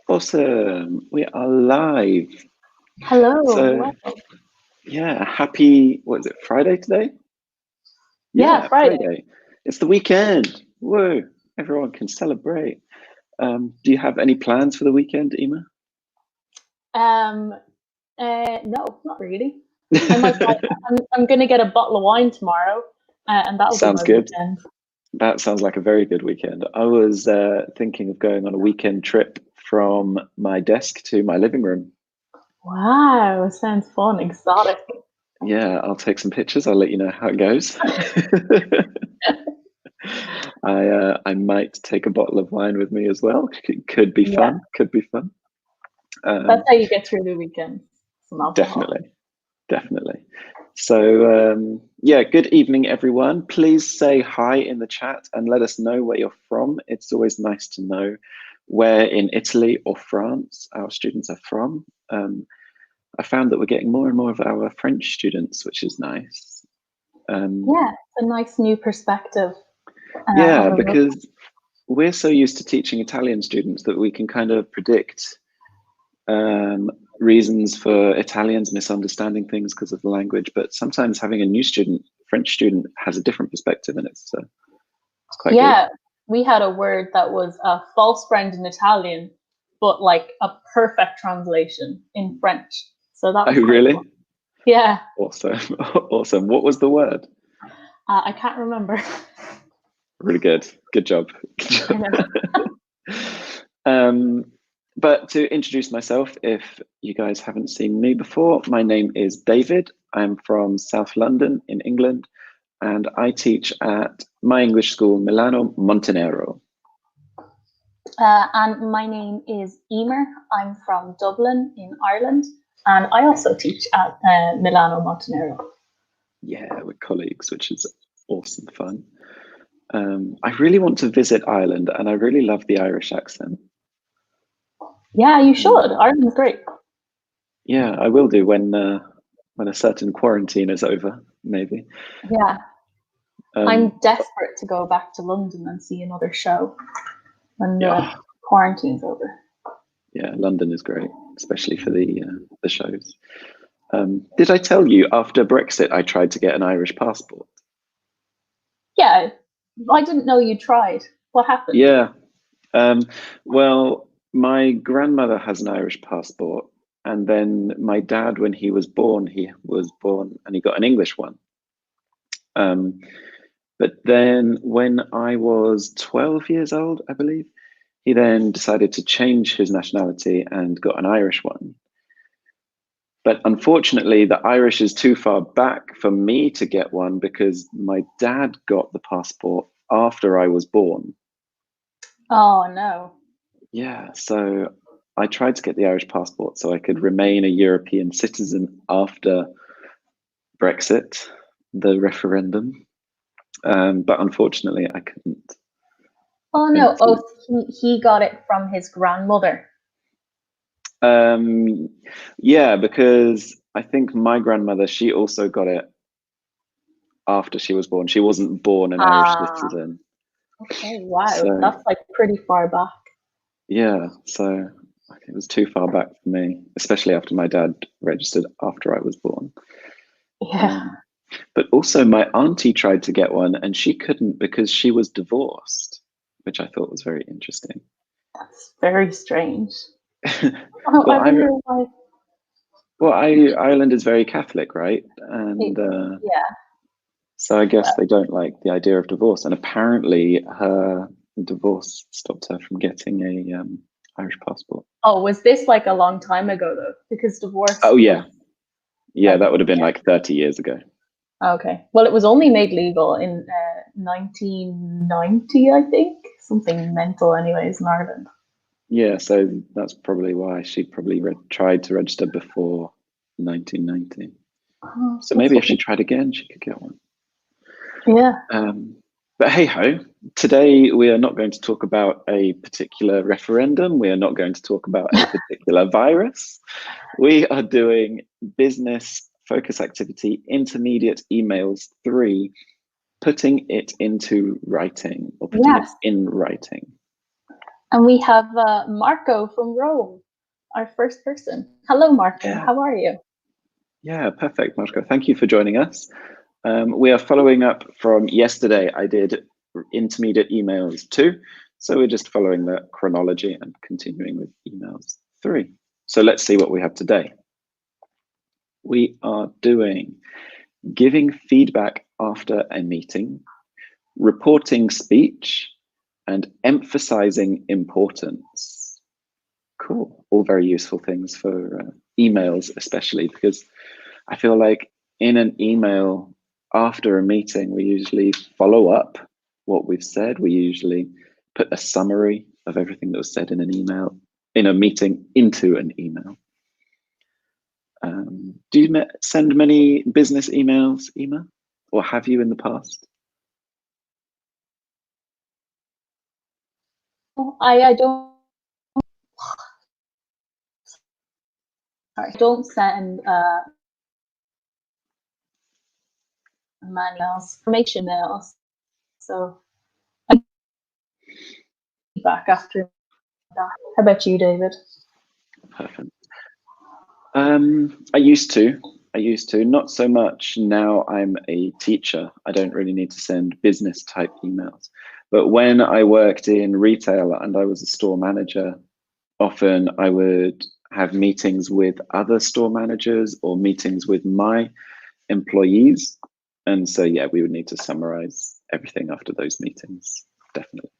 Awesome. We are live. Hello. So, Well, yeah, happy, what is it, Friday today? yeah, Yeah, Friday. Friday. It's the weekend. Whoa, everyone can celebrate. Do you have any plans for the weekend, Ema? Um, no, not really. I might. I'm gonna get a bottle of wine tomorrow, and that'll be Sounds my good. weekend. That sounds like a very good weekend. I was thinking of going on a weekend trip from my desk to my living room. Wow, sounds fun, exotic. Yeah, I'll take some pictures. I'll let you know how it goes. I might take a bottle of wine with me as well. Could be Yeah, fun. Could be fun. that's Um, how you get through the weekend. Some alcohol. definitely, definitely. So yeah, good evening, everyone. Please say hi in the chat and let us know where you're from. It's always nice to know where in Italy or France our students are from. I found that we're getting more and more of our French students, which is nice. Yeah, it's a nice new perspective Yeah, of a look. because we're so used to teaching Italian students that we can kind of predict um, reasons for Italians misunderstanding things because of the language. But sometimes having a new student, French student, has a different perspective, and it's quite good. Yeah, we had a word that was a false friend in Italian, but like a perfect translation in French. So that Oh, was quite fun. really? Yeah, Awesome, awesome. What was the word? I can't remember. Really good. Good job. Good I job. know. um, but to introduce myself, if you guys haven't seen me before, my name is David. I'm from South London in England, and I teach at my English school, Milano Montenero. And my name is Emer. I'm from Dublin in Ireland, and I also teach at Milano Montenero. Yeah, we're colleagues, which is awesome fun. I really want to visit Ireland, and I really love the Irish accent. Yeah, you should. Um, Ireland's great. yeah, I will do when a certain quarantine is over, maybe. Yeah, I'm Um, desperate to go back to London and see another show when the yeah, quarantine's over. yeah, London is great, especially for the shows. Did I tell you after Brexit I tried to get an Irish passport? Yeah, I didn't know you tried. What happened? Yeah. Um, well, my grandmother has an Irish passport, and then my dad, when he was born and he got an English one. Um, but then when I was 12 years old, I believe, he then decided to change his nationality and got an Irish one. But unfortunately, the Irish is too far back for me to get one because my dad got the passport after I was born. Oh no. Yeah, so I tried to get the Irish passport so I could remain a European citizen after Brexit, the referendum. But unfortunately, I couldn't. Oh no. Oh, he got it from his grandmother. Um, yeah, because I think my grandmother, she also got it after she was born. She wasn't born an Irish Ah, citizen. okay. Wow, So that's like pretty far back. yeah, so it was too far back for me, especially after my dad registered after I was born. Yeah, Um, but also, my auntie tried to get one and she couldn't because she was divorced, which I thought was very interesting. that's very strange. Oh, I well, wonder why. Ireland is very Catholic, right? And Yeah. so I guess Well, they don't like the idea of divorce. And apparently, her divorce stopped her from getting a Irish passport. oh, was this like a long time ago though? Because divorce Oh was yeah, yeah, like, that would have been like 30 years ago. okay. Well, it was only made legal in 1990, I think. Something mental, anyways, in Ireland. Yeah, so that's probably why she probably tried to register before 1990. Oh, So that's maybe if funny. she tried again, she could get one. Yeah. Um, but hey ho, today we are not going to talk about a particular referendum. We are not going to talk about a particular virus. We are doing business focus activity intermediate emails 3, putting it into writing or putting it Yes. in writing. And we have Marco from Rome, our first person. Hello, Marco. Yeah. How are you? Yeah, perfect, Marco. Thank you for joining us. We are following up from yesterday. I did intermediate emails 2, so we're just following the chronology and continuing with emails 3. So let's see what we have today. We are doing giving feedback after a meeting, reporting speech, and emphasizing importance. Cool. All very useful things for emails, especially because I feel like in an email after a meeting, we usually follow up what we've said. We usually put a summary of everything that was said in an email, in a meeting, into an email. Do you send many business emails, Ema, or have you in the past? I don't send manuals, information mails. So I back after that. How about you, David? Perfect. I used to, not so much now. I'm a teacher. I don't really need to send business type emails. But when I worked in retail and I was a store manager, often I would have meetings with other store managers or meetings with my employees. And so, yeah, we would need to summarize everything after those meetings, definitely.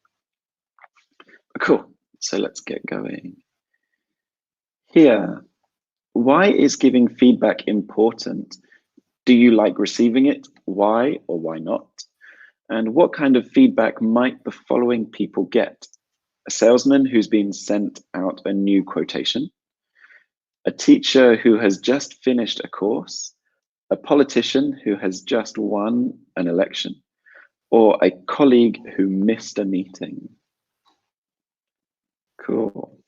Cool. So let's get going. Here, why is giving feedback important? Do you like receiving it? Why or why not? And what kind of feedback might the following people get? A salesman who's been sent out a new quotation, a teacher who has just finished a course, a politician who has just won an election, or a colleague who missed a meeting. Cool.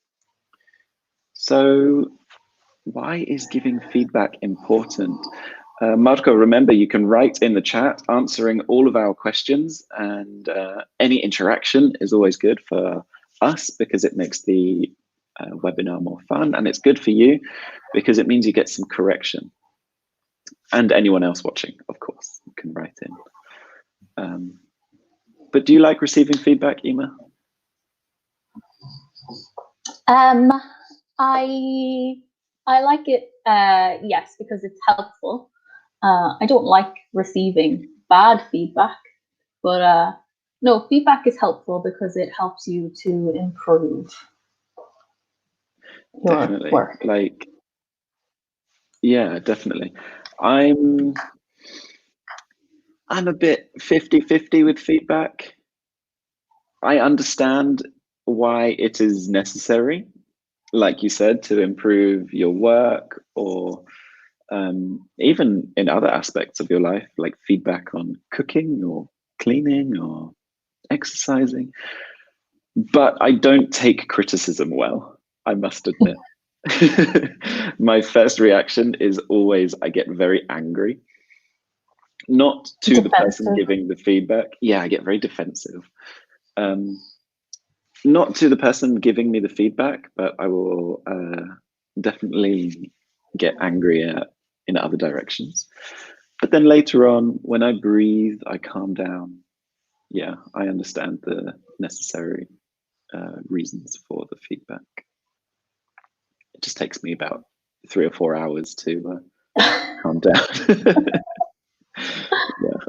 So why is giving feedback important? Marco, remember, you can write in the chat answering all of our questions, and any interaction is always good for us because it makes the webinar more fun, and it's good for you because it means you get some correction. And anyone else watching, of course, can write in. But do you like receiving feedback, Ema? I like it, yes, because it's helpful. I don't like receiving bad feedback, but no, feedback is helpful because it helps you to improve your Definitely. work. Like, yeah, definitely. I'm a bit 50-50 with feedback. I understand why it is necessary, like you said, to improve your work or even in other aspects of your life, like feedback on cooking or cleaning or exercising. But I don't take criticism well, I must admit. My first reaction is always I get very angry. Not to the person giving the feedback. Yeah, I get very defensive. Not to the person giving me the feedback, but I will definitely get angry in other directions. But then later on, when I breathe, I calm down. Yeah, I understand the necessary reasons for the feedback. It just takes me about 3 or 4 hours to calm down. Yeah.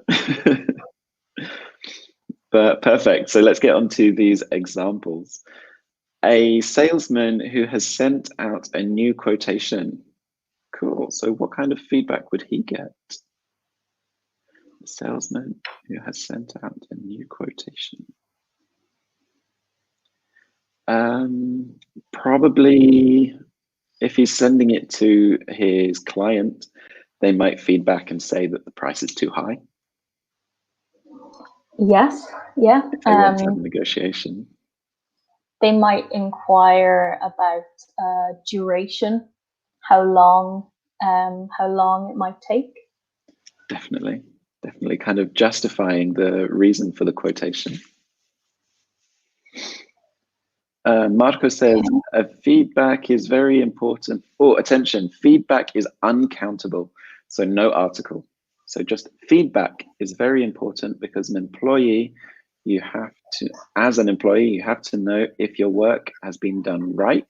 But perfect. So let's get on to these examples. A salesman who has sent out a new quotation. Cool. So what kind of feedback would he get? A salesman who has sent out a new quotation. Probably if he's sending it to his client, they might feedback and say that the price is too high. Yes, yeah. If they want to have a negotiation. They might inquire about duration, how long it might take. Definitely, kind of justifying the reason for the quotation. Marco says feedback is very important. Oh, attention, feedback is uncountable. So no article. So just feedback is very important because an employee, you have to, as an employee, you have to know if your work has been done right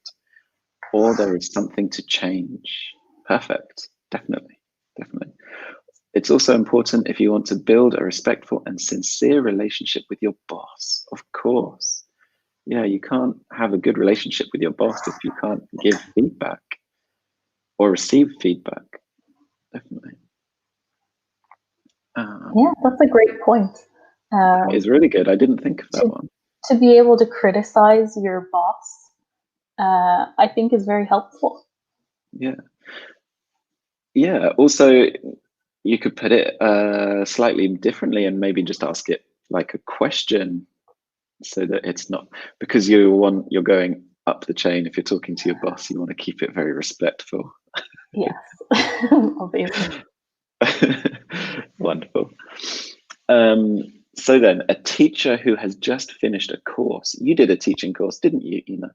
or there is something to change. Perfect. Definitely. Definitely. It's also important if you want to build a respectful and sincere relationship with your boss, of course. Yeah, you can't have a good relationship with your boss if you can't give feedback or receive feedback. Definitely. Yeah, that's a great point. It's really good. I didn't think of that one. To be able to criticize your boss, I think is very helpful. Yeah. Yeah. Also, you could put it slightly differently and maybe just ask it like a question, so that it's not, because you're going up the chain. If you're talking to your boss, you want to keep it very respectful. Yes, obviously. Wonderful. So then, a teacher who has just finished a course. You did a teaching course, didn't you, Ina?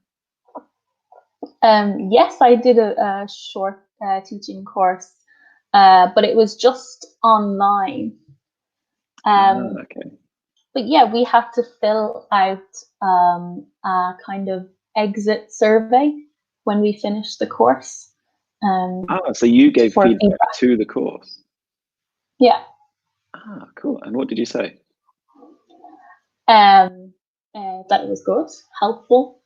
Yes, I did a short teaching course, but it was just online. Okay. But yeah, we had to fill out a kind of exit survey when we finished the course. So you gave for feedback to the course? Yeah. Cool. And what did you say? That it was good, helpful.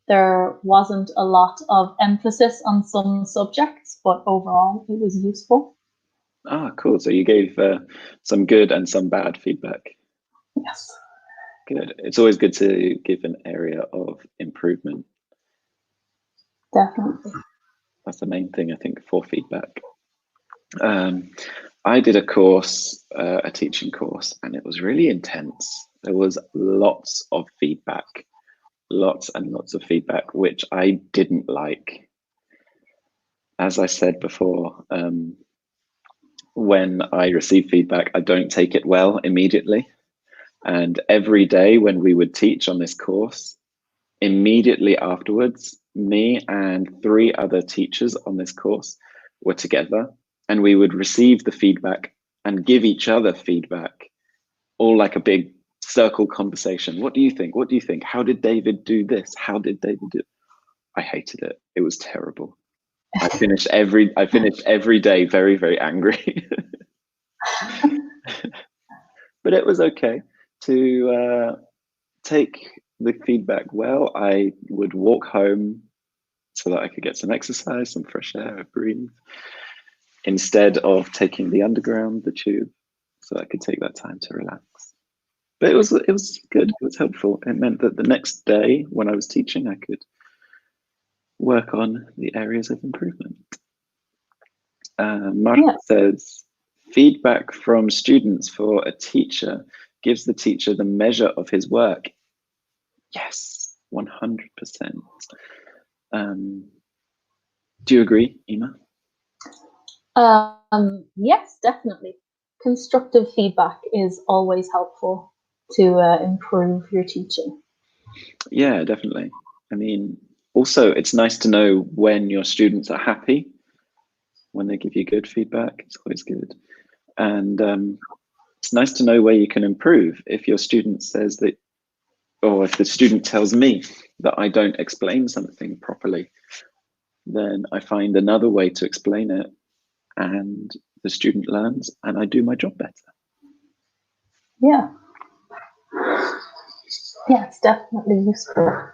There wasn't a lot of emphasis on some subjects, but overall it was useful. Cool. So you gave some good and some bad feedback. Yes. Good. It's always good to give an area of improvement. Definitely. That's the main thing, I think, for feedback. I did a course, a teaching course, and it was really intense. There was lots of feedback, lots and lots of feedback, which I didn't like. As I said before, when I receive feedback, I don't take it well immediately. And every day when we would teach on this course, immediately afterwards, me and 3 other teachers on this course were together, and we would receive the feedback and give each other feedback, all like a big circle conversation. What do you think? What do you think? How did David do this? How did David do it? I hated it. It was terrible. I finished every day very, very angry. But it was okay to take the feedback well. I would walk home so that I could get some exercise, some fresh air, breathe, instead of taking the underground, the tube, so I could take that time to relax. But it was good. It was helpful. It meant that the next day when I was teaching, I could work on the areas of improvement. Mark says, feedback from students for a teacher gives the teacher the measure of his work. Yes, 100%. Do you agree, Ema? Yes, definitely. Constructive feedback is always helpful to improve your teaching. Yeah, definitely. I mean, also, it's nice to know when your students are happy, when they give you good feedback. It's always good. And it's nice to know where you can improve. If your student says that, or if the student tells me that I don't explain something properly, then I find another way to explain it, and the student learns, and I do my job better. Yeah. Yeah, it's definitely useful.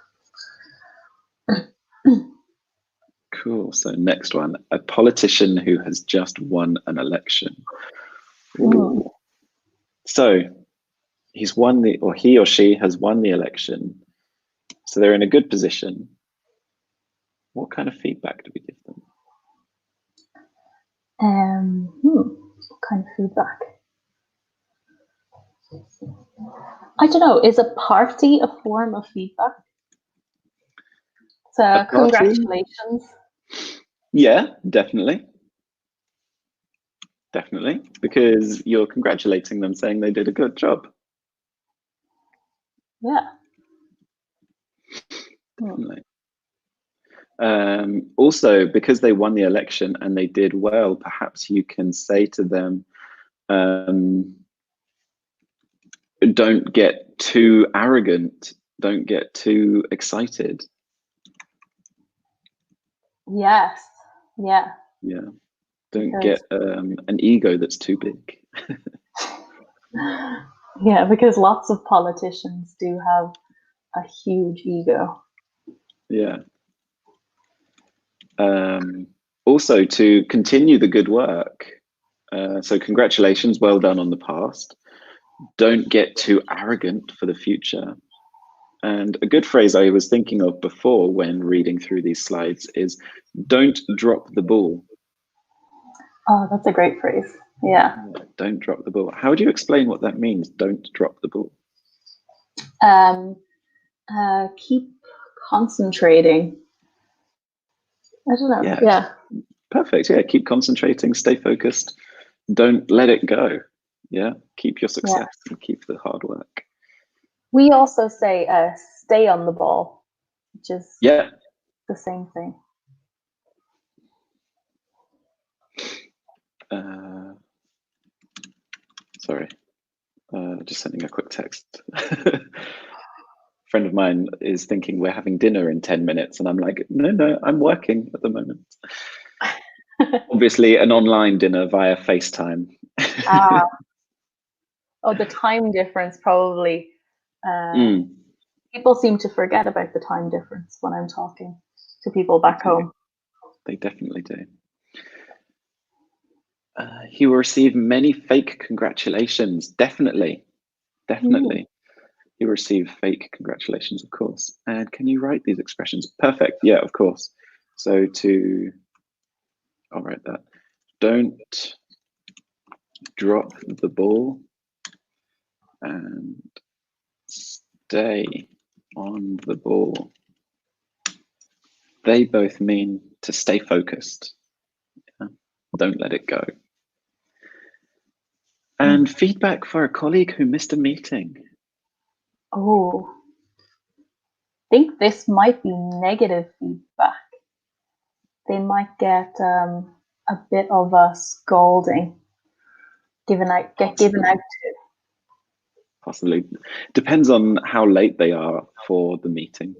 Cool. So next one, a politician who has just won an election. Ooh. So he's won or he or she has won the election. So they're in a good position. What kind of feedback do we give them? What kind of feedback? I don't know. Is a party a form of feedback? So congratulations. Yeah, definitely. Definitely, because you're congratulating them, saying they did a good job. Yeah. Definitely. Also, because they won the election and they did well, perhaps you can say to them, don't get too arrogant, don't get too excited. Yes. Yeah. Yeah. Don't get an ego that's too big. Yeah, because lots of politicians do have a huge ego. Yeah. Also, to continue the good work. So congratulations, well done on the past. Don't get too arrogant for the future. And a good phrase I was thinking of before when reading through these slides is don't drop the ball. Oh, that's a great phrase. Yeah. Don't drop the ball. How would you explain what that means? Don't drop the ball. Keep concentrating. I don't know. Yeah. Perfect. Yeah. Keep concentrating, stay focused. Don't let it go. Yeah. Keep your success and keep the hard work. We also say stay on the ball, which is the same thing. Sorry. Just sending a quick text. Friend of mine is thinking we're having dinner in 10 minutes and I'm like, no, I'm working at the moment. Obviously an online dinner via FaceTime. Oh, the time difference probably. People seem to forget about the time difference when I'm talking to people back home. They definitely do. He will receive many fake congratulations. Definitely. He will receive fake congratulations, of course. And can you write these expressions? Perfect. Yeah, of course. So I'll write that. Don't drop the ball and stay on the ball. They both mean to stay focused. Don't let it go. And feedback for a colleague who missed a meeting. Oh, I think this might be negative feedback. They might get a bit of a scolding, get given out to. Possibly. Depends on how late they are for the meeting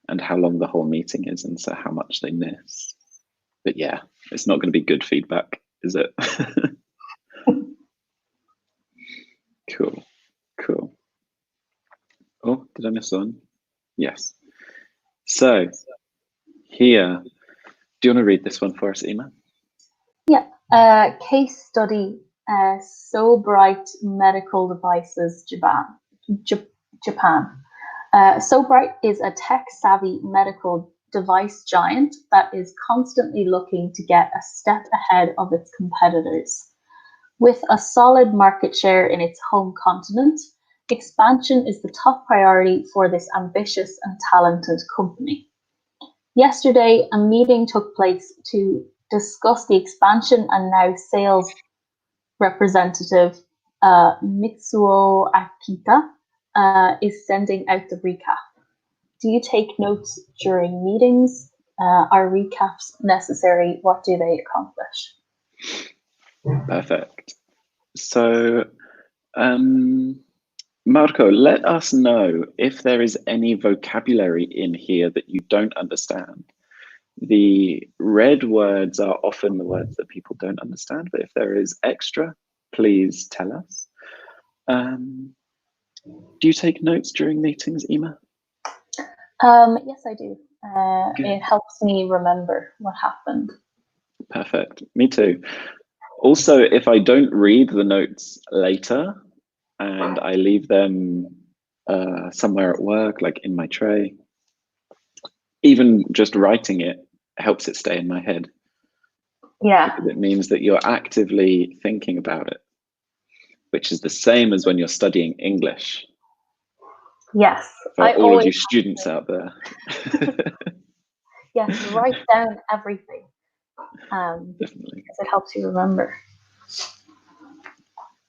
and how long the whole meeting is, and so how much they miss. But yeah, it's not going to be good feedback, is it? Cool. Oh, did I miss one? Yes. So here, do you want to read this one for us, Emma? Yeah. Case study, So Bright Medical Devices, Japan. So Bright is a tech-savvy medical device giant that is constantly looking to get a step ahead of its competitors. With a solid market share in its home continent, expansion is the top priority for this ambitious and talented company. Yesterday, a meeting took place to discuss the expansion, and now sales representative Mitsuo Akita is sending out the recap. Do you take notes during meetings? Are recaps necessary? What do they accomplish? Perfect. So, Marco, let us know if there is any vocabulary in here that you don't understand. The red words are often the words that people don't understand, but if there is extra, please tell us. Do you take notes during meetings, Emma? Yes, I do. It helps me remember what happened. Perfect. Me too. Also, if I don't read the notes later and I leave them somewhere at work, like in my tray, even just writing it helps it stay in my head. Yeah. Because it means that you're actively thinking about it, which is the same as when you're studying English. Yes. For all of you students out there. Yes, write down everything. Definitely. Because it helps you remember.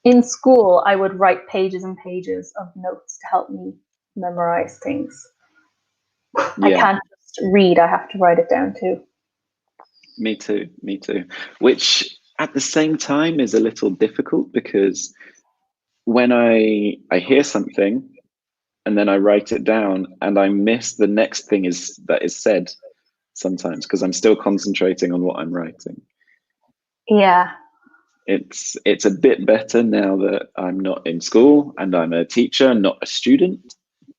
In school, I would write pages and pages of notes to help me memorize things. I Yeah, can't just read, I have to write it down too. me too, me too. Which at the same time is a little difficult because when I hear something and then I write it down and I miss the next thing that is said sometimes because I'm still concentrating on what I'm writing. Yeah. It's a bit better now that I'm not in school and I'm a teacher, not a student,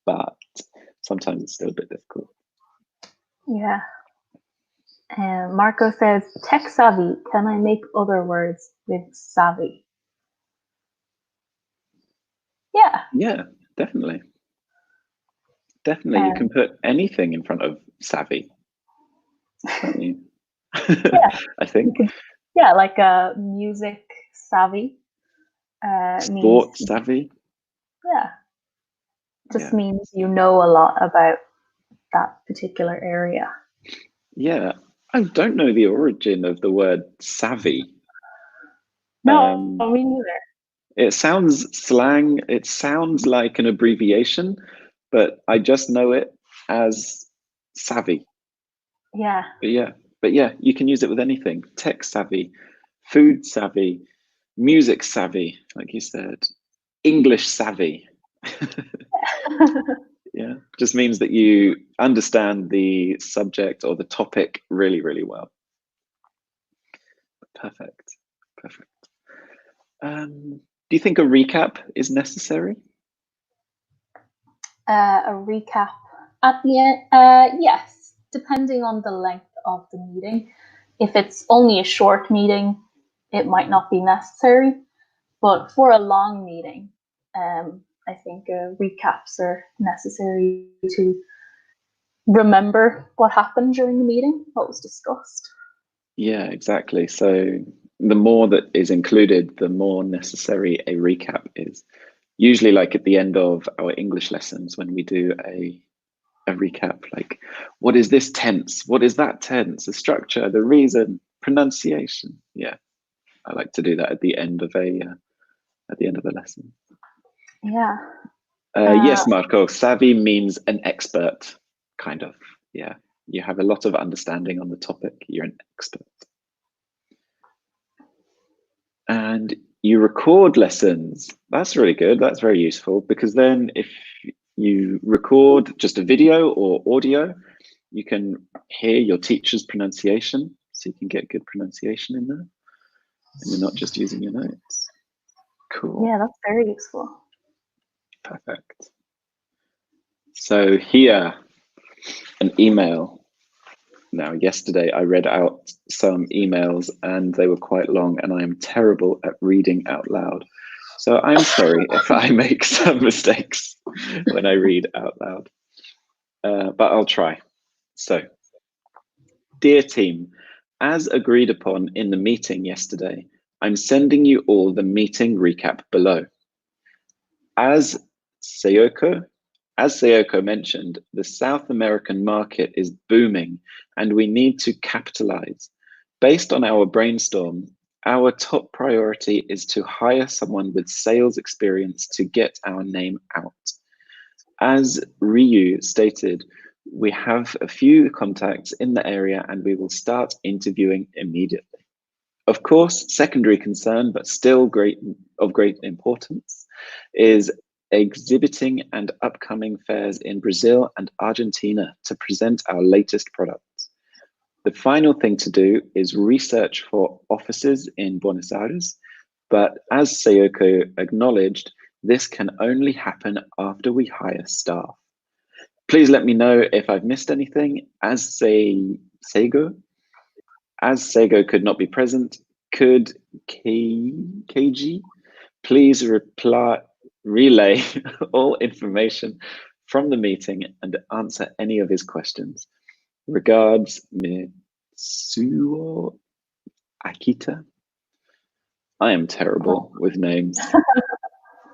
but sometimes it's still a bit difficult. Yeah. And Marco says, tech savvy. Can I make other words with savvy? Yeah. Yeah, definitely. Definitely. You can put anything in front of savvy, can't you? Yeah. I think. Yeah, like music savvy. Sport Means, savvy. yeah. Just Yeah. means you know a lot about that particular area. Yeah. I don't know the origin of the word savvy. No, me neither. It sounds slang. It sounds like an abbreviation, but I just know it as savvy. Yeah. But yeah, you can use it with anything. Tech savvy, food savvy, music savvy, like you said, English savvy. Yeah, just means that you understand the subject or the topic really, really well. Perfect. Perfect. Do you think a recap is necessary? A recap at the end, yes, depending on the length of the meeting. If it's only a short meeting, it might not be necessary, but for a long meeting, I think recaps are necessary to remember what happened during the meeting, what was discussed. Yeah, exactly. So the more that is included, the more necessary a recap is. Usually like at the end of our English lessons when we do a recap, like what is this tense? What is that tense? The structure, the reason, pronunciation. Yeah, I like to do that at the end of a lesson. Yeah. Yes, Marco, savvy means an expert, kind of. Yeah, you have a lot of understanding on the topic. You're an expert. And you record lessons. That's really good. That's very useful because then if you record just a video or audio, you can hear your teacher's pronunciation. So you can get good pronunciation in there. And you're not just using your notes. Cool. Yeah, that's very useful. Perfect. So here, an email. Now, yesterday I read out some emails and they were quite long and I am terrible at reading out loud. So I'm sorry if I make some mistakes when I read out loud, but I'll try. So, dear team, as agreed upon in the meeting yesterday, I'm sending you all the meeting recap below. As Sayoko mentioned, the South American market is booming and we need to capitalize. Based on our brainstorm, our top priority is to hire someone with sales experience to get our name out. As Ryu stated, we have a few contacts in the area and we will start interviewing immediately. Of course, secondary concern, but still of great importance, is exhibiting and upcoming fairs in Brazil and Argentina to present our latest products. The final thing to do is research for offices in Buenos Aires, but as Sayoko acknowledged, this can only happen after we hire staff. Please let me know if I've missed anything. As Sego could not be present, could KG please relay all information from the meeting and answer any of his questions. Regards, Mitsuo Akita. I am terrible with names.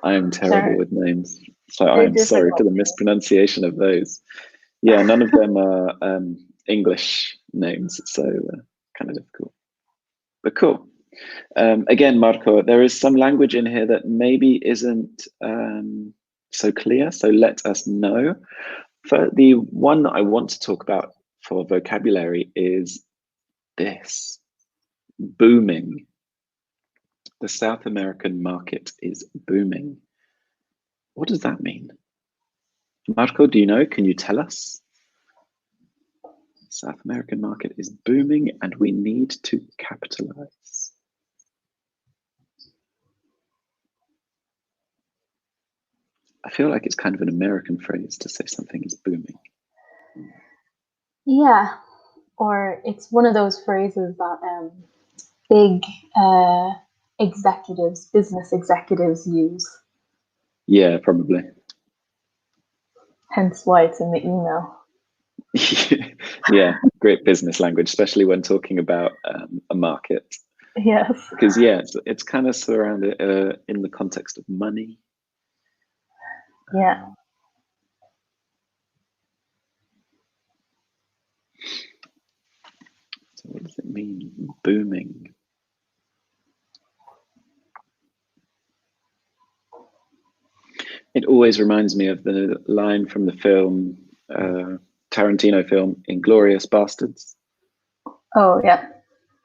I am terrible with names. So I'm sorry for the mispronunciation of those. Yeah, none of them are English names, so kind of difficult. But cool. Again, Marco, there is some language in here that maybe isn't so clear, so let us know. The one that I want to talk about for vocabulary is this: booming. The South American market is booming. What does that mean? Marco, do you know? Can you tell us? South American market is booming and we need to capitalize. I feel like it's kind of an American phrase to say something is booming. Yeah, or it's one of those phrases that big executives, business executives use. Yeah, probably. Hence why it's in the email. Yeah, great business language, especially when talking about a market. Yes. Because yeah, it's kind of surrounded in the context of money. Yeah. So what does it mean, booming? It always reminds me of the line from the film, Tarantino film, Inglourious Bastards. Oh, yeah.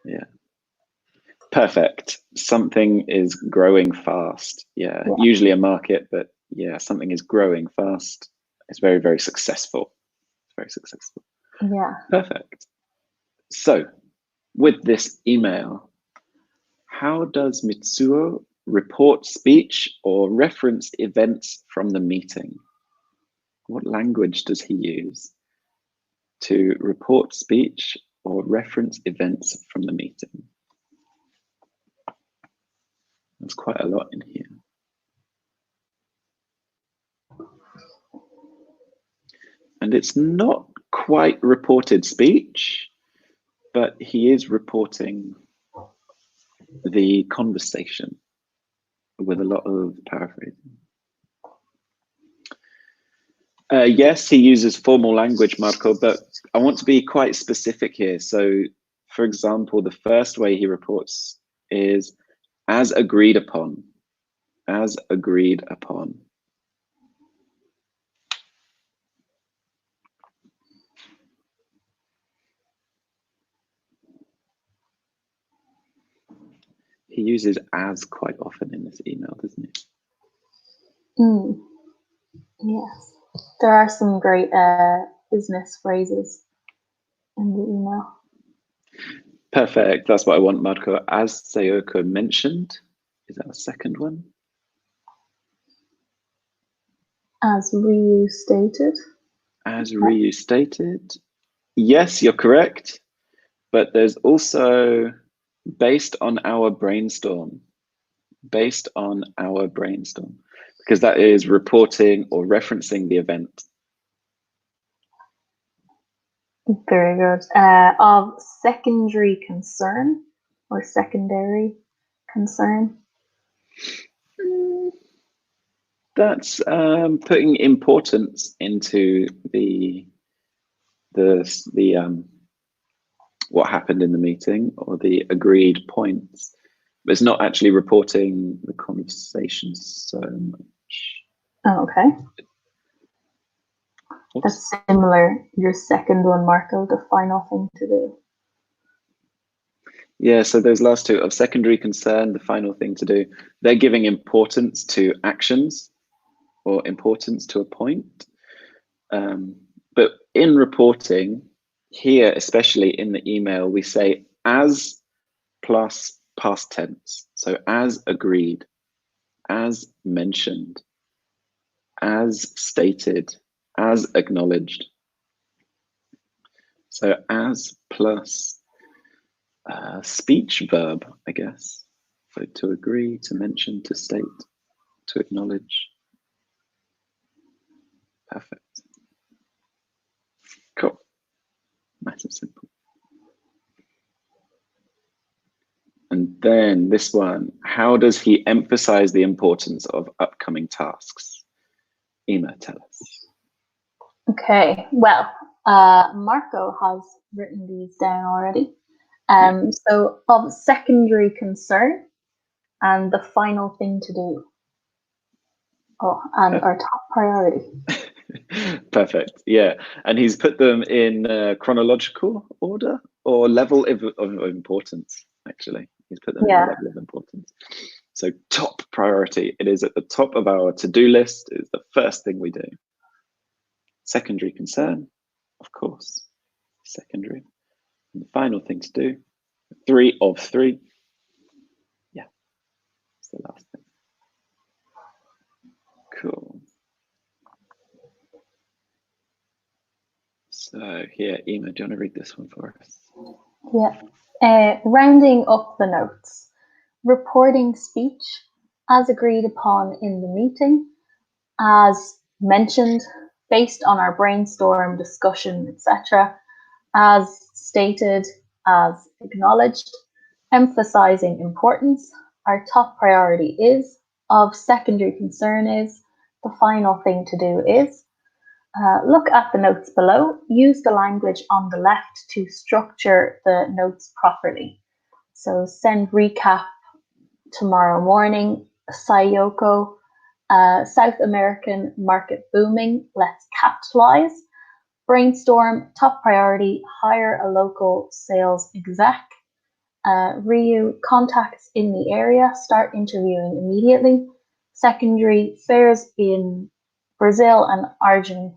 Yeah. Perfect. Something is growing fast. Yeah. Usually a market, but yeah, something is growing fast. It's very, very successful. It's very successful. Yeah. Perfect. So with this email, how does Mitsuo report speech or reference events from the meeting? What language does he use to report speech or reference events from the meeting? There's quite a lot in here. And it's not quite reported speech, but he is reporting the conversation with a lot of paraphrasing. Yes, he uses formal language, Marco, but I want to be quite specific here. So, for example, the first way he reports is as agreed upon. As agreed upon. He uses as quite often in this email, doesn't he? Yes. There are some great business phrases in the email. Perfect. That's what I want, Marco. As Sayoko mentioned, is that a second one? As Ryu stated. As Ryu stated. Yes, you're correct. But there's also based on our brainstorm. Based on our brainstorm. Because that is reporting or referencing the event. Very good. Of secondary concern or secondary concern? That's putting importance into the what happened in the meeting or the agreed points. But it's not actually reporting the conversation so much. Oh, okay. Oops. That's similar. Your second one, Marco, the final thing to do. Yeah, so those last two, of secondary concern, the final thing to do, they're giving importance to actions or importance to a point. But in reporting, here, especially in the email, we say as plus past tense. So as agreed, as mentioned, as stated, as acknowledged. So as plus speech verb, I guess. So to agree, to mention, to state, to acknowledge. Perfect. Cool. Nice and simple. And then this one, how does he emphasize the importance of upcoming tasks? Ema, tell us. Okay, well, Marco has written these down already. So of secondary concern and the final thing to do. Oh, and our top priority. Perfect. Yeah, and he's put them in chronological order or level of importance. Actually, he's put them in a level of importance. So top priority. It is at the top of our to-do list. It's the first thing we do. Secondary concern, of course. Secondary. And the final thing to do. 3 of 3. Yeah, it's the last thing. Cool. So here, Emma, do you want to read this one for us? Yeah. Rounding up the notes. Reporting speech as agreed upon in the meeting, as mentioned, based on our brainstorm, discussion, etc., as stated, as acknowledged, emphasizing importance, our top priority is, of secondary concern is, the final thing to do is. Look at the notes below. Use the language on the left to structure the notes properly. So send recap tomorrow morning. Sayoko, South American market booming. Let's capitalize. Brainstorm, top priority, hire a local sales exec. Ryu, contacts in the area, start interviewing immediately. Secondary, fairs in Brazil and Argentina,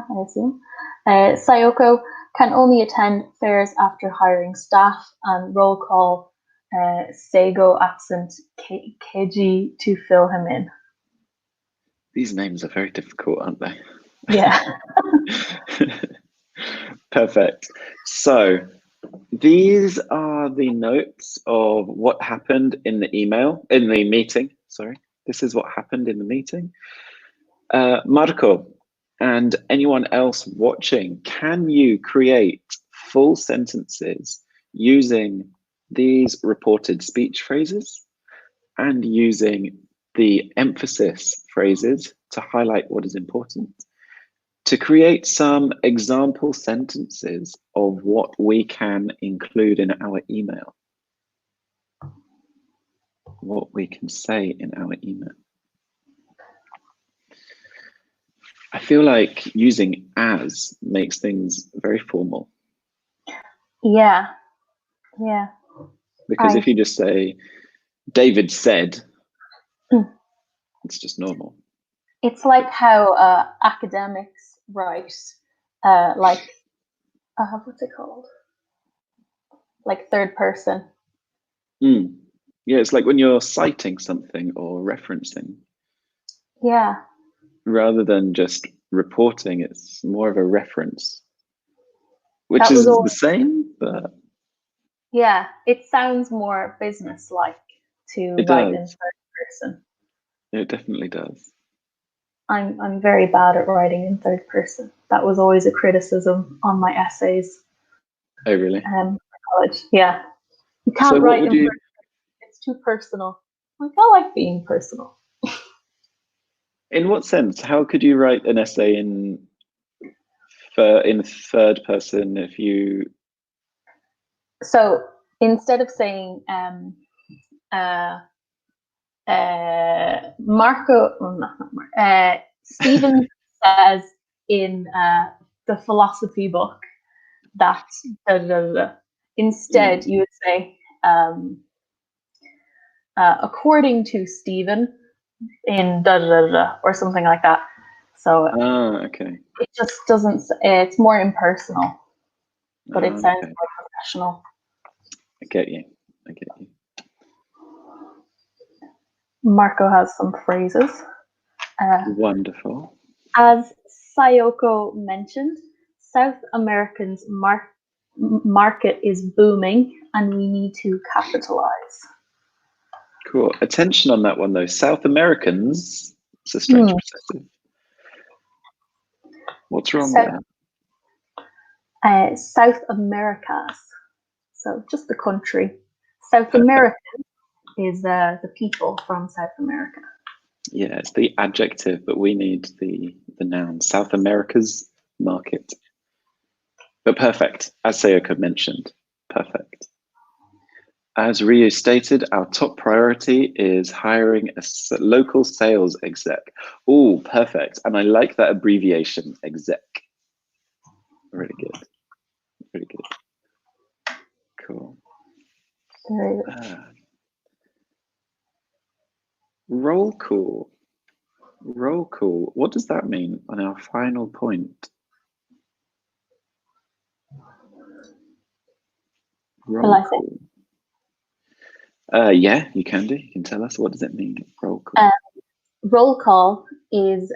I assume. Sayoko can only attend fairs after hiring staff, and roll call Seigo absent Keiji to fill him in. These names are very difficult, aren't they? Yeah. Perfect. So these are the notes of what happened in the meeting. Sorry, this is what happened in the meeting. Marco and anyone else watching, can you create full sentences using these reported speech phrases and using the emphasis phrases to highlight what is important, to create some example sentences of what we can include in our email, what we can say in our email? I feel like using as makes things very formal. Yeah. Because if you just say, David said, it's just normal. It's like how academics write, what's it called? Like third person. Yeah, it's like when you're citing something or referencing. Yeah. Rather than just reporting, it's more of a reference, which is the same, but yeah, it sounds more business-like to write in third person. It definitely does. I'm very bad at writing in third person. That was always a criticism on my essays. Oh, really? College, yeah. You can't write in third person. It's too personal. Like, I like being personal. In what sense? How could you write an essay in third person if you? So instead of saying Stephen says in the philosophy book that instead you would say according to Stephen in or something like that. So okay. It just doesn't. It's more impersonal, but it sounds more professional. I get you. Marco has some phrases. Wonderful. As Sayoko mentioned, South Americans' market is booming, and we need to capitalize. Cool. Attention on that one, though. South Americans. It's a strange possessive. What's wrong there? South Americas. So just the country. South American is the people from South America. Yeah, it's the adjective, but we need the noun. South America's market. But perfect, as Sayoko mentioned. Perfect. As Ryu stated, our top priority is hiring a local sales exec. Oh, perfect. And I like that abbreviation, exec. Really good. Really good. Cool. Roll call. Roll call. What does that mean on our final point? Roll call. Yeah, you can do. You can tell us. What does it mean? Roll call. Roll call is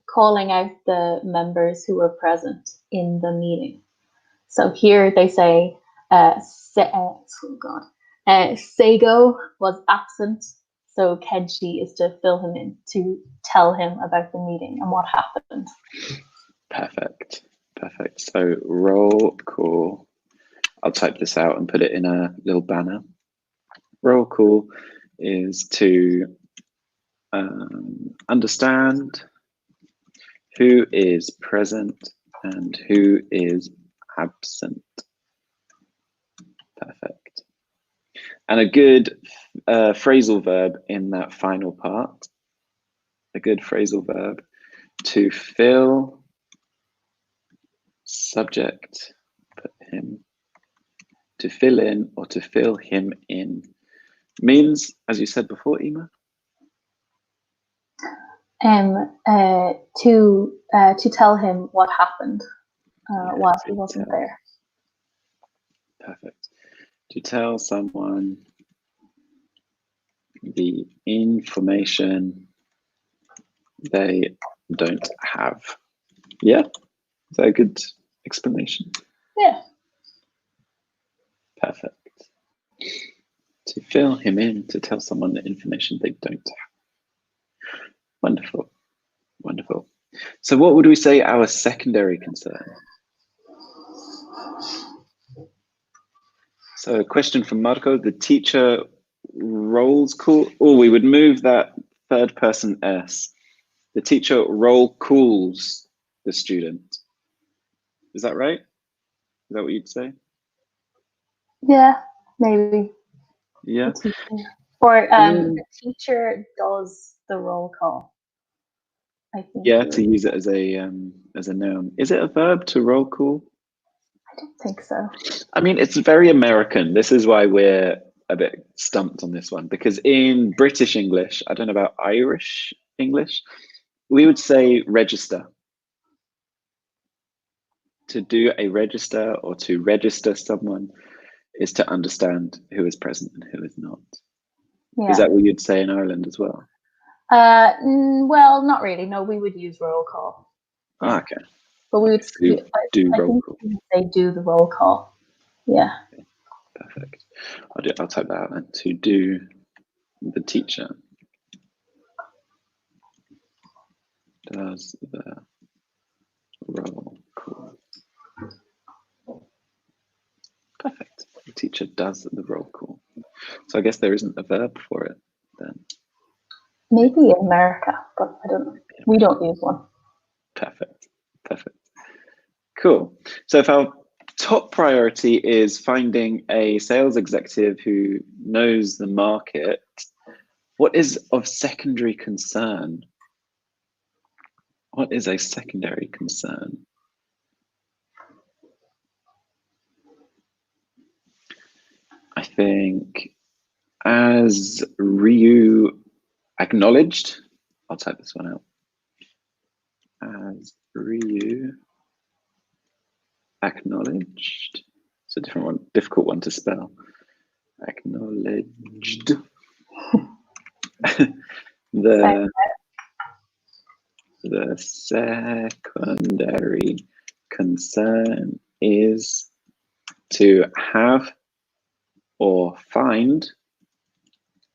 calling out the members who were present in the meeting. So here they say, Sego was absent, so Kenji is to fill him in, to tell him about the meeting and what happened. Perfect. Perfect. So roll call. I'll type this out and put it in a little banner. Roll call is to understand who is present and who is absent. Perfect. And a good phrasal verb in that final part, a good phrasal verb, to fill, subject, put him, to fill in or to fill him in, means, as you said before, Ema? To tell him what happened while he wasn't there. Perfect. To tell someone the information they don't have. Yeah? Is that a good explanation? Yeah. Perfect. To fill him in, to tell someone the information they don't have. Wonderful. Wonderful. So what would we say our secondary concern? So a question from Marco, the teacher rolls call. Oh, we would move that third person S. The teacher roll calls the student. Is that right? Is that what you'd say? Yeah, maybe. Yeah. Or the teacher does the roll call. I think. Yeah, to use it as a noun. Is it a verb to roll call? I don't think so. I mean, it's very American. This is why we're a bit stumped on this one, because in British English, I don't know about Irish English, we would say register. To do a register or to register someone is to understand who is present and who is not. Yeah. Is that what you'd say in Ireland as well? Well, not really. No, we would use roll call. Yeah. Oh, okay. But we would do roll call. They do the roll call. Yeah. Okay. Perfect. I'll type that out then. To do the teacher does the roll call. Perfect. The teacher does the roll call. So I guess there isn't a verb for it then. Maybe in America, but I don't know. We don't use one. Perfect. Perfect. Cool. So if our top priority is finding a sales executive who knows the market, what is of secondary concern? What is a secondary concern? I think, as Ryu acknowledged, I'll type this one out. As Ryu acknowledged, it's a different one, difficult one to spell. Acknowledged. The secondary concern is to have or find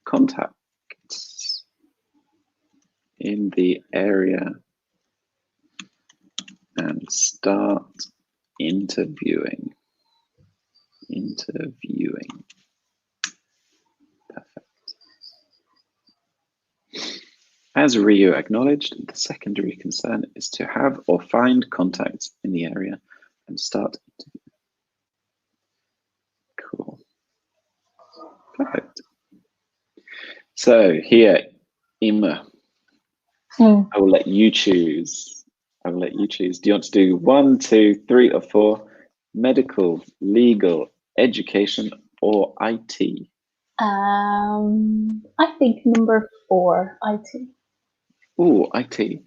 contacts in the area and start interviewing. Perfect. As Ryu acknowledged, the secondary concern is to have or find contacts in the area and start interviewing. Cool. Perfect. So here, Emma, I will let you choose. I will let you choose. Do you want to do 1, 2, 3, or 4? Medical, legal, education, or IT? I think number 4, IT. Oh, IT.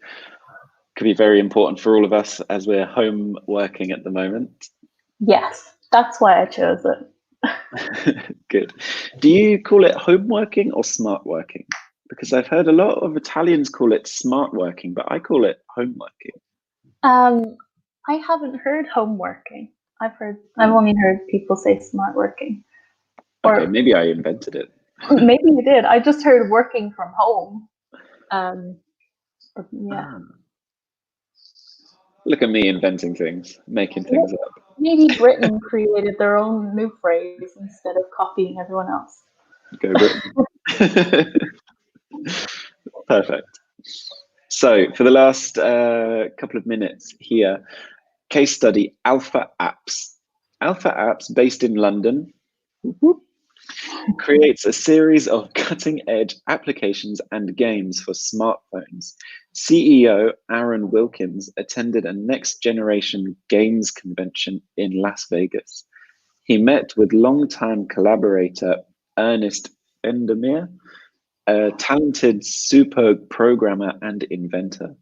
Could be very important for all of us as we're home working at the moment. Yes, that's why I chose it. Good. Do you call it home working or smart working? Because I've heard a lot of Italians call it smart working, but I call it home working. I haven't heard home working. I've only heard people say smart working. Okay, maybe I invented it. Maybe you did. I just heard working from home. But yeah. Look at me inventing things, making things up. Maybe Britain created their own new phrase instead of copying everyone else. Go Britain. Perfect. So for the last couple of minutes here, case study Alpha Apps. Alpha Apps, based in London, creates a series of cutting-edge applications and games for smartphones. CEO Aaron Wilkins attended a next-generation games convention in Las Vegas. He met with longtime collaborator Ernest Bendemeer, a talented super programmer and inventor.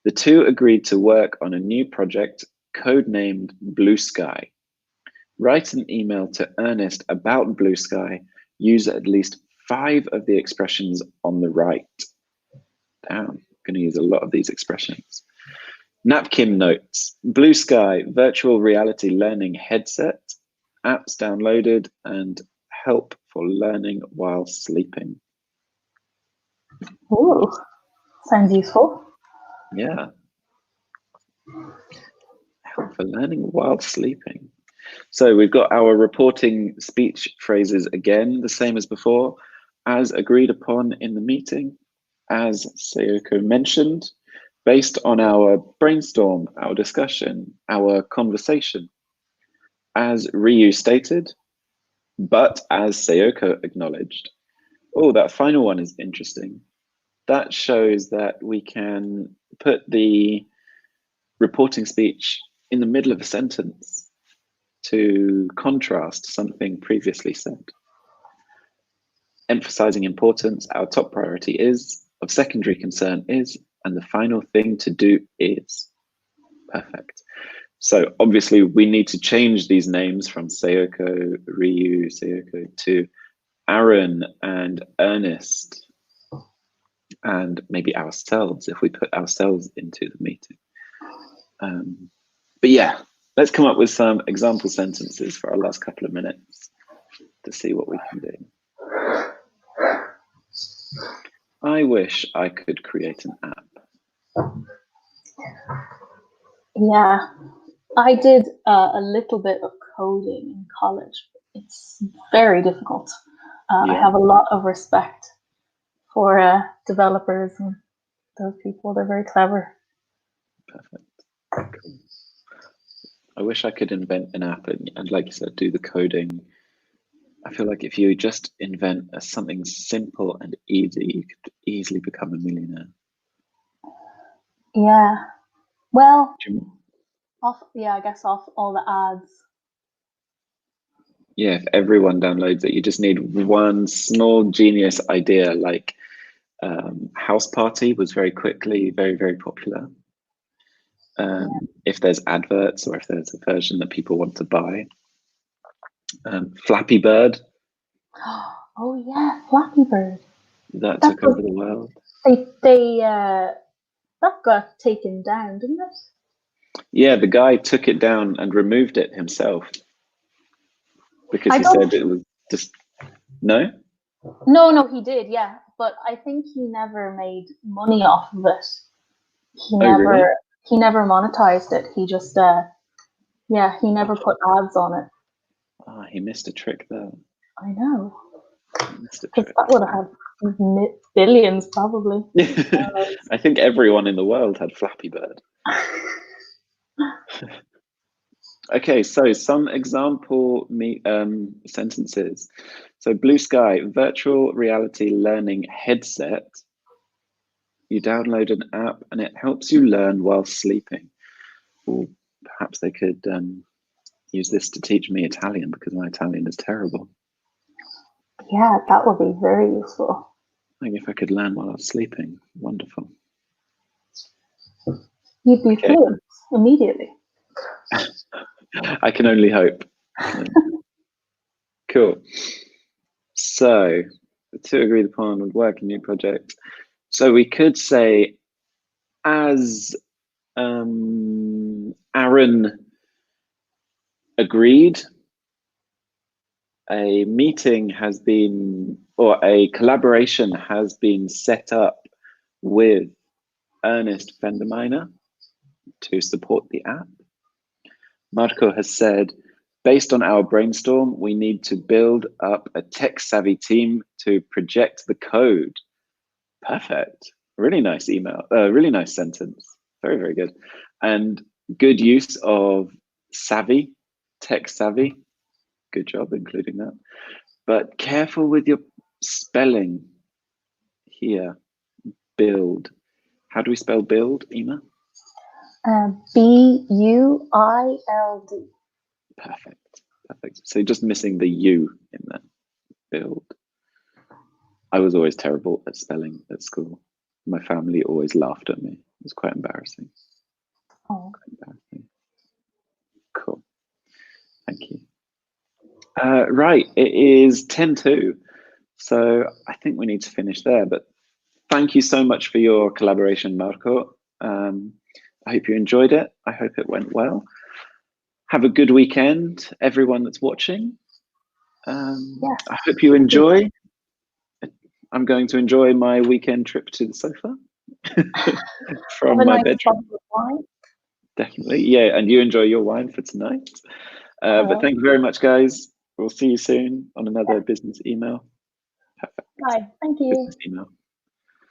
The two agreed to work on a new project codenamed Blue Sky. Write an email to Ernest about Blue Sky. Use at least 5 of the expressions on the right. Damn, I'm going to use a lot of these expressions. Napkin notes, Blue Sky, virtual reality learning headset, apps downloaded, and help for learning while sleeping. Ooh, sounds useful. Yeah. Help for learning while sleeping. So we've got our reporting speech phrases again, the same as before, as agreed upon in the meeting, as Sayoko mentioned, based on our brainstorm, our discussion, our conversation, as Ryu stated, but as Sayoko acknowledged. Oh, that final one is interesting. That shows that we can put the reporting speech in the middle of a sentence to contrast something previously said. Emphasizing importance, our top priority is, of secondary concern is, and the final thing to do is. Perfect. So obviously we need to change these names from Sayoko, Ryu, Sayoko to Aaron and Ernest, and maybe ourselves if we put ourselves into the meeting. But yeah, let's come up with some example sentences for our last couple of minutes to see what we can do. I wish I could create an app. Yeah, I did a little bit of coding in college. It's very difficult. I have a lot of respect for developers and those people. They're very clever. Perfect. Cool. I wish I could invent an app and like you said, do the coding. I feel like if you just invent something simple and easy, you could easily become a millionaire. Yeah. Well, I guess off all the ads. Yeah, if everyone downloads it, you just need one small genius idea, like House Party was very quickly very, very popular. If there's adverts or if there's a version that people want to buy. Flappy Bird. Oh yeah, Flappy Bird. That took over the world. That got taken down, didn't it? Yeah, the guy took it down and removed it himself because he said it was just no. No, he did, yeah, but I think he never made money off of it. He never monetized it. He just he never put ads on it. Ah, he missed a trick there. I know. Because that would have had billions, probably. I think everyone in the world had Flappy Bird. Okay, so some example sentences. So Blue Sky, virtual reality learning headset. You download an app and it helps you learn while sleeping. Or perhaps they could use this to teach me Italian because my Italian is terrible. Yeah, that would be very useful. Like if I could learn while I was sleeping, wonderful. You'd be fluent immediately. I can only hope. Cool. So the two agreed upon would work in new project. So we could say, as Aaron agreed, a meeting has been, or a collaboration has been set up with Ernest Fenderminer to support the app. Marco has said, based on our brainstorm, we need to build up a tech-savvy team to project the code. Perfect. Really nice email. Really nice sentence. Very, very good. And good use of savvy, tech savvy. Good job including that. But careful with your spelling here. Build. How do we spell build, Ema? B-U-I-L-D. Perfect. Perfect. So just missing the U in there. Build. I was always terrible at spelling at school. My family always laughed at me. It was quite embarrassing. Oh. Quite embarrassing. Cool. Thank you. Right, it is 10:02. So I think we need to finish there, but thank you so much for your collaboration, Marco. I hope you enjoyed it. I hope it went well. Have a good weekend, everyone that's watching. Yes. I hope you enjoy. I'm going to enjoy my weekend trip to the sofa from my nice bedroom. wine. Definitely, yeah, and you enjoy your wine for tonight. But thank you very much, guys. We'll see you soon on another business email. Perfect. Bye. Thank you. Business email.